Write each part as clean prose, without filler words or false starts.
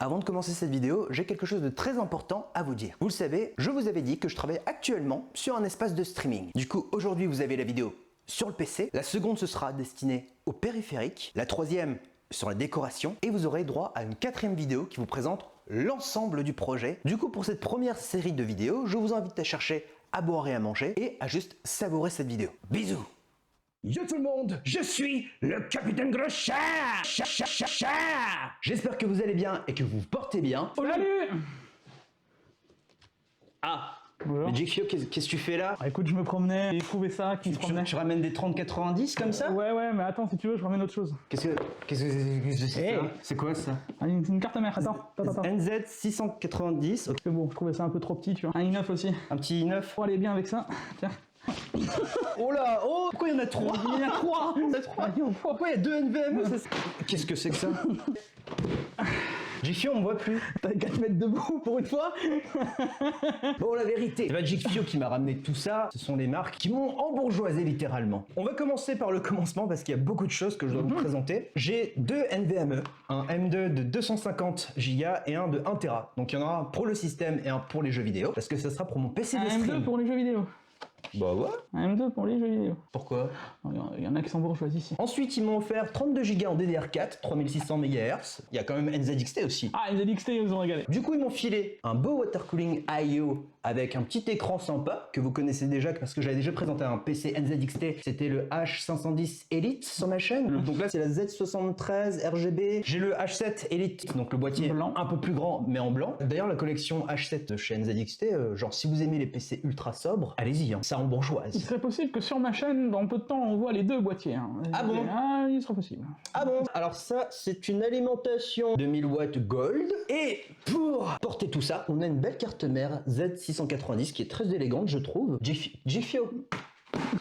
Avant de commencer cette vidéo, j'ai quelque chose de très important à vous dire. Vous le savez, je vous avais dit que je travaille actuellement sur un espace de streaming. Du coup, aujourd'hui, vous avez la vidéo sur le PC. La seconde, ce sera destinée au périphérique. La troisième, sur la décoration. Et vous aurez droit à une quatrième vidéo qui vous présente l'ensemble du projet. Du coup, pour cette première série de vidéos, je vous invite à chercher à boire et à manger et à juste savourer cette vidéo. Bisous! Yo tout le monde, je suis le Capitaine Grochat. J'espère que vous allez bien et que vous vous portez bien. Salut. Ah, Bonjour. mais Jikio, qu'est-ce que tu fais là? Ah, écoute, je me promenais et trouvé ça qui se promenait. Tu ramènes des 30-90 comme ça? Ouais, mais attends, si tu veux, je ramène autre chose. Qu'est-ce que c'est Hey. ça? C'est quoi ça? Ah, une carte mère, attends. NZ 690, ok. C'est bon, je trouvais ça un peu trop petit, tu vois. Un i9 aussi. Un petit i9. Pour aller bien avec ça, tiens. Oh là, oh, pourquoi il y en a 3? Il y en a 3. Il y en a 3. Pourquoi il y a 2 NVMe? Qu'est-ce que c'est que ça? Jikio, on me voit plus. T'as qu'à te mettre debout pour une fois. Bon, la vérité, c'est pas Jikio qui m'a ramené tout ça, ce sont les marques qui m'ont embourgeoisé littéralement. On va commencer par le commencement parce qu'il y a beaucoup de choses que je dois vous présenter. J'ai 2 NVMe, un M2 de 250 Go et un de 1 Tera. Donc il y en aura un pour le système et un pour les jeux vidéo parce que ça sera pour mon PC de Un stream. M2 pour les jeux vidéo. Bah ouais. Un M2 pour les jeux vidéo. Pourquoi? Il y en a qui sont bourgeois ici. Ensuite, ils m'ont offert 32 Go en DDR4, 3600 MHz. Il y a quand même NZXT aussi. Ah, les NXT, ils nous ont régalé. Du coup, ils m'ont filé un beau water cooling IO avec un petit écran sympa que vous connaissez déjà parce que j'avais déjà présenté un PC NZXT. C'était le H510 Elite sur ma chaîne. Donc là, c'est la Z73 RGB. J'ai le H7 Elite, donc le boîtier Blanc. un peu plus grand mais en blanc. D'ailleurs, la collection H7 de chez NZXT, genre si vous aimez les PC ultra sobres, allez-y, hein, ça en Il bourgeoise. serait possible que sur ma chaîne, dans peu de temps, on voit les deux boîtiers. Hein. Ah bon? Ah, il serait possible. Ah bon? Alors ça, c'est une alimentation de 1000 watts Gold. Et pour porter tout ça, on a une belle carte mère Z690 qui est très élégante, je trouve. Jifio.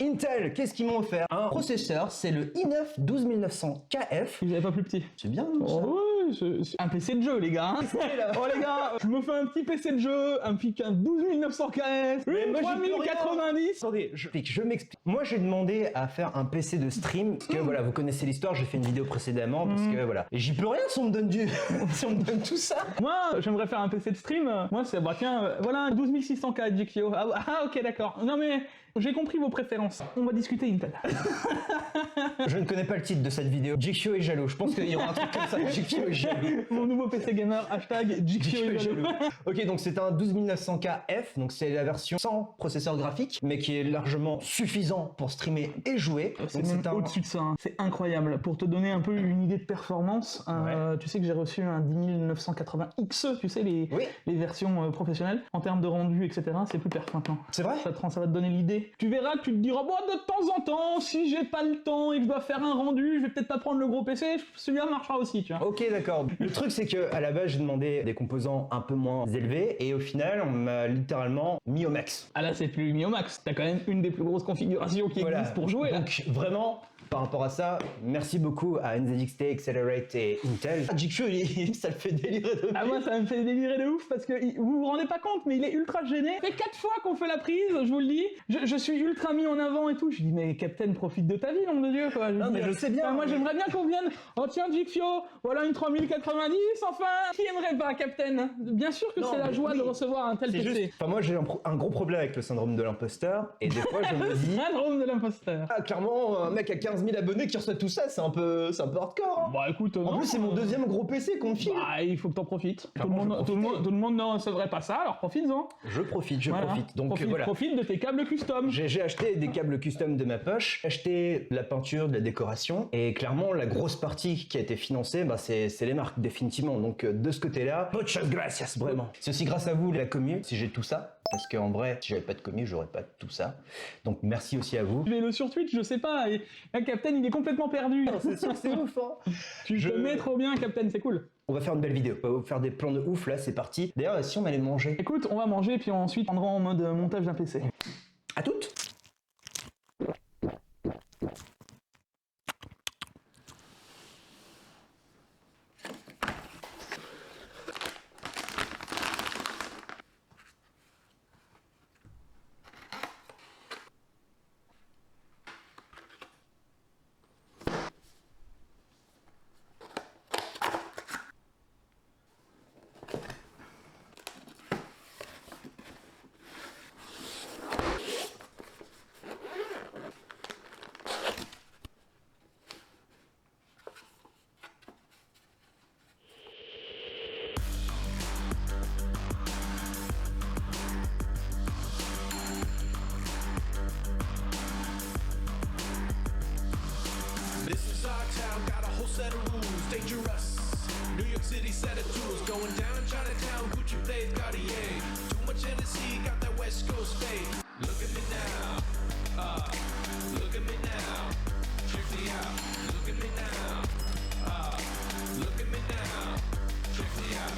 Intel, qu'est-ce qu'ils m'ont offert? Un processeur, c'est le i9 12900KF. Ils avaient pas plus petit. C'est bien, non, ça? Oh, ouais, c'est un PC de jeu, les gars. Hein. Oh, les gars, je me fais un petit PC de jeu, un 12900 KS, Mais une moi, j'y peux rien. 3090. Attendez, je m'explique. Moi, j'ai demandé à faire un PC de stream parce que voilà, vous connaissez l'histoire, j'ai fait une vidéo précédemment parce que voilà. Et j'y peux rien si on me donne si on me donne tout ça. Moi, j'aimerais faire un PC de stream. Moi, c'est, bah tiens, voilà, un 12600K GPU. Ah, ok, d'accord. Non, mais j'ai compris vos préférences. On va discuter Intel. Je ne connais pas le titre de cette vidéo. Jikio est jaloux. Je pense qu'il y aura un truc comme ça. Jikio est jaloux. Mon nouveau PC gamer, hashtag GPU est jaloux. Ok, donc c'est un 12900KF, donc c'est la version sans processeur graphique, mais qui est largement suffisant pour streamer et jouer. C'est Donc même au-dessus de ça, hein. C'est incroyable. Pour te donner un peu une idée de performance, tu sais que j'ai reçu un 10980XE, tu sais, les versions professionnelles. En termes de rendu, etc., c'est plus perf maintenant. C'est vrai? Ça va te donner l'idée. Tu verras, tu te diras, bon, de temps en temps, si j'ai pas le temps et que je dois faire un rendu, je vais peut-être pas prendre le gros PC, celui-là marchera aussi, tu vois. Ok, d'accord. Le truc, c'est que à la base, j'ai demandé des composants un peu moins élevés, et au final, on m'a littéralement mis au max. Ah là, c'est plus mis au max. T'as quand même une des plus grosses configurations qui existent pour jouer, là. Donc vraiment, par rapport à ça, merci beaucoup à NZXT, Accelerate et Intel. Jikio, ça le fait délirer de Ah, moi, ça me fait délirer de ouf parce que vous vous rendez pas compte, mais il est ultra gêné. Ça fait 4 fois qu'on fait la prise, je vous le dis. Je suis ultra mis en avant et tout. Je dis, mais Captain, profite de ta vie, nom de Dieu, quoi. Non, mais je sais bien. Enfin, moi, j'aimerais bien qu'on vienne. Oh, tiens, Jikfio, voilà une 3090, enfin. Qui aimerait pas, Captain? Bien sûr que Non, c'est la mais joie oui. de recevoir un tel C'est PC. juste. Enfin, moi, j'ai un gros problème avec le syndrome de l'imposteur, et des fois, je me dis. Syndrome de l'imposteur. Ah, clairement, un mec à 15 000 abonnés qui reçoit tout ça, c'est un peu hardcore. Hein. Bah, écoute, En non. plus, c'est mon deuxième gros PC qu'on me file. Bah, il faut que t'en profites. Tout le Clairement, monde, je vais profiter. tout le monde ne recevrait pas ça, alors profites-en. Je profite. Voilà. Donc voilà. Profite de tes câbles custom. J'ai acheté des câbles custom de ma poche, acheté de la peinture, de la décoration, et clairement la grosse partie qui a été financée, bah, c'est les marques définitivement. Donc de ce côté-là, muchas gracias vraiment. C'est aussi grâce à vous la commu si j'ai tout ça. Parce qu'en vrai, si j'avais pas de commu, j'aurais pas tout ça. Donc merci aussi à vous. Je vais le sur Twitch, je sais pas, et là, Captain il est complètement perdu. C'est sûr, c'est ouf. Hein. Tu te mets trop bien, Captain, c'est cool. On va faire une belle vidéo. On va vous faire des plans de ouf là, c'est parti. D'ailleurs, si on allait manger. Écoute, on va manger, puis ensuite on prendra en mode montage d'un PC. À toutes. set of rules, dangerous. New York City set of tools, going down Chinatown, Gucci blade, Cartier. Too much Hennessy, got that West Coast fade. Look at me now, look at me now, check me out. Look at me now, look at me now, check me out.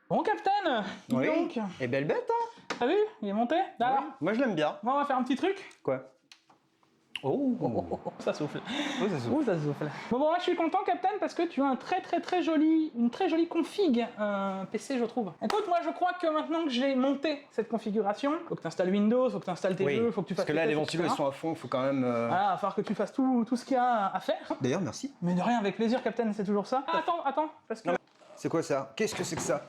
Bon, Captain, dis Oui. donc. Et belle bête, hein. T'as vu? Il est monté? D'accord. Oui. Moi je l'aime bien. Bon, on va faire un petit truc. Quoi? Oh, Ça souffle. Oh, ça souffle. Oh, ça souffle. Bon, moi je suis content, Captain, parce que tu as une très jolie config PC, je trouve. Écoute, moi je crois que maintenant que j'ai monté cette configuration, faut que tu installes Windows, faut que tu installes tes jeux, faut que tu fasses. parce que là tes les tests, ventilos ils etc. sont à fond, il faut quand même. Voilà, il va falloir que tu fasses tout ce qu'il y a à faire. D'ailleurs, merci. Mais de rien, avec plaisir, Captain, c'est toujours ça. Ah, attends, parce que. C'est quoi ça? Qu'est-ce que c'est que ça?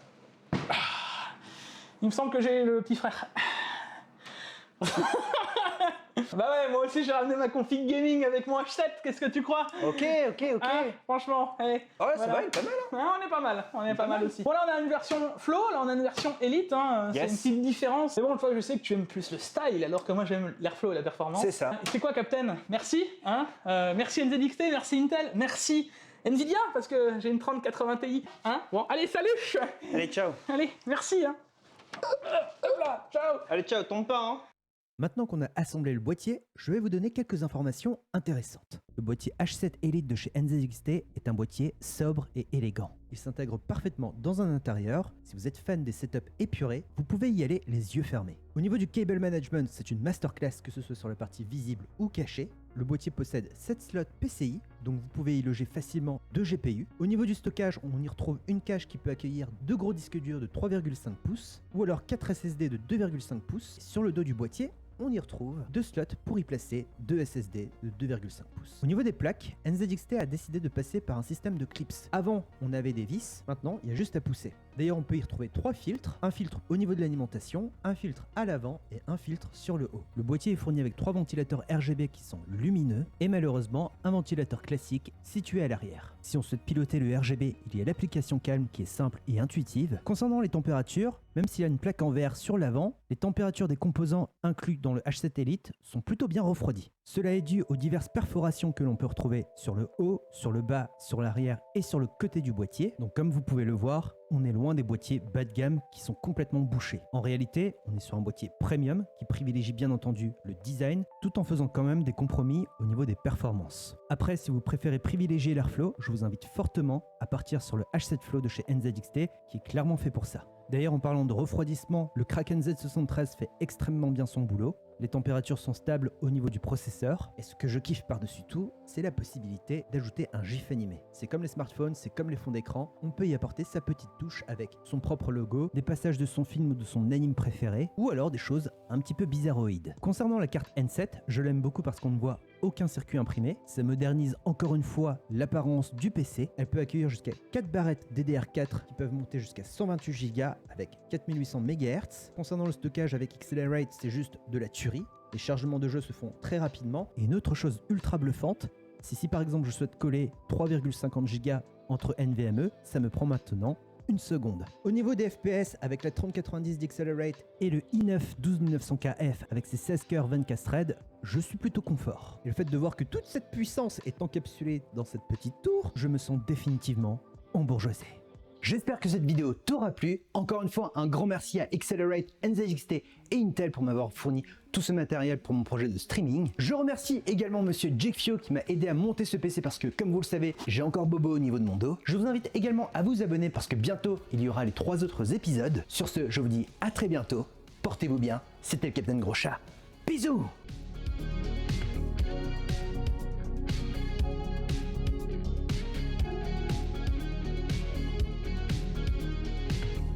Il me semble que j'ai le petit frère. Bah ouais, moi aussi j'ai ramené ma config gaming avec mon H7, qu'est-ce que tu crois? Ok. Hein, franchement, allez. Ouais, voilà. ça va, il est pas mal. Hein. Ouais, on est pas mal aussi. Bon là on a une version Flow, là on a une version Elite, hein. Yes. C'est une petite différence. Mais bon, une fois je sais que tu aimes plus le style, alors que moi j'aime l'airflow et la performance. C'est ça. C'est quoi, Captain? Merci, hein. Merci NZXT, merci Intel, merci Nvidia, parce que j'ai une 3080 Ti. Hein. Bon, allez, salut. Allez, ciao. Allez, merci. Hein. Hop là, ciao. Allez, ciao, tombe pas, hein. Maintenant qu'on a assemblé le boîtier, je vais vous donner quelques informations intéressantes. Le boîtier H7 Elite de chez NZXT est un boîtier sobre et élégant. Il s'intègre parfaitement dans un intérieur. Si vous êtes fan des setups épurés, vous pouvez y aller les yeux fermés. Au niveau du cable management, c'est une masterclass, que ce soit sur la partie visible ou cachée. Le boîtier possède 7 slots PCI, donc vous pouvez y loger facilement 2 GPU. Au niveau du stockage, on y retrouve une cache qui peut accueillir 2 gros disques durs de 3,5 pouces ou alors 4 SSD de 2,5 pouces. Et sur le dos du boîtier, on y retrouve 2 slots pour y placer 2 SSD de 2,5 pouces. Au niveau des plaques, NZXT a décidé de passer par un système de clips. Avant, on avait des vis, maintenant, il y a juste à pousser. D'ailleurs, on peut y retrouver 3 filtres, un filtre au niveau de l'alimentation, un filtre à l'avant et un filtre sur le haut. Le boîtier est fourni avec 3 ventilateurs RGB qui sont lumineux et malheureusement un ventilateur classique situé à l'arrière. Si on souhaite piloter le RGB, il y a l'application Calm qui est simple et intuitive. Concernant les températures, même s'il y a une plaque en verre sur l'avant, les températures des composants inclus dans le H7 Elite sont plutôt bien refroidies. Cela est dû aux diverses perforations que l'on peut retrouver sur le haut, sur le bas, sur l'arrière et sur le côté du boîtier. Donc comme vous pouvez le voir, on est loin des boîtiers bas de gamme qui sont complètement bouchés. En réalité, on est sur un boîtier premium qui privilégie bien entendu le design tout en faisant quand même des compromis au niveau des performances. Après, si vous préférez privilégier l'airflow, je vous invite fortement à partir sur le H7 Flow de chez NZXT qui est clairement fait pour ça. D'ailleurs, en parlant de refroidissement, le Kraken Z73 fait extrêmement bien son boulot. Les températures sont stables au niveau du processeur. Et ce que je kiffe par-dessus tout, c'est la possibilité d'ajouter un GIF animé. C'est comme les smartphones, c'est comme les fonds d'écran. On peut y apporter sa petite touche avec son propre logo, des passages de son film ou de son anime préféré, ou alors des choses un petit peu bizarroïdes. Concernant la carte N7, je l'aime beaucoup parce qu'on ne voit aucun circuit imprimé. Ça modernise encore une fois l'apparence du PC. Elle peut accueillir jusqu'à 4 barrettes DDR4 qui peuvent monter jusqu'à 128 Go avec 4800 MHz. Concernant le stockage avec Accelerate, c'est juste de la tuerie. Les chargements de jeu se font très rapidement. Et une autre chose ultra bluffante, c'est si par exemple je souhaite coller 3,50 Go entre NVMe, ça me prend maintenant 1 seconde. Au niveau des FPS, avec la 3090 d'Accelerate et le i9 12900KF avec ses 16 cœurs 24 threads, je suis plutôt confort. Et le fait de voir que toute cette puissance est encapsulée dans cette petite tour, je me sens définitivement embourgeoisé. J'espère que cette vidéo t'aura plu. Encore une fois, un grand merci à Accelerate, NZXT et Intel pour m'avoir fourni tout ce matériel pour mon projet de streaming. Je remercie également monsieur Jekfio qui m'a aidé à monter ce PC parce que, comme vous le savez, j'ai encore bobo au niveau de mon dos. Je vous invite également à vous abonner parce que bientôt, il y aura les 3 autres épisodes. Sur ce, je vous dis à très bientôt. Portez-vous bien. C'était le Capitaine Gros Chat. Bisous!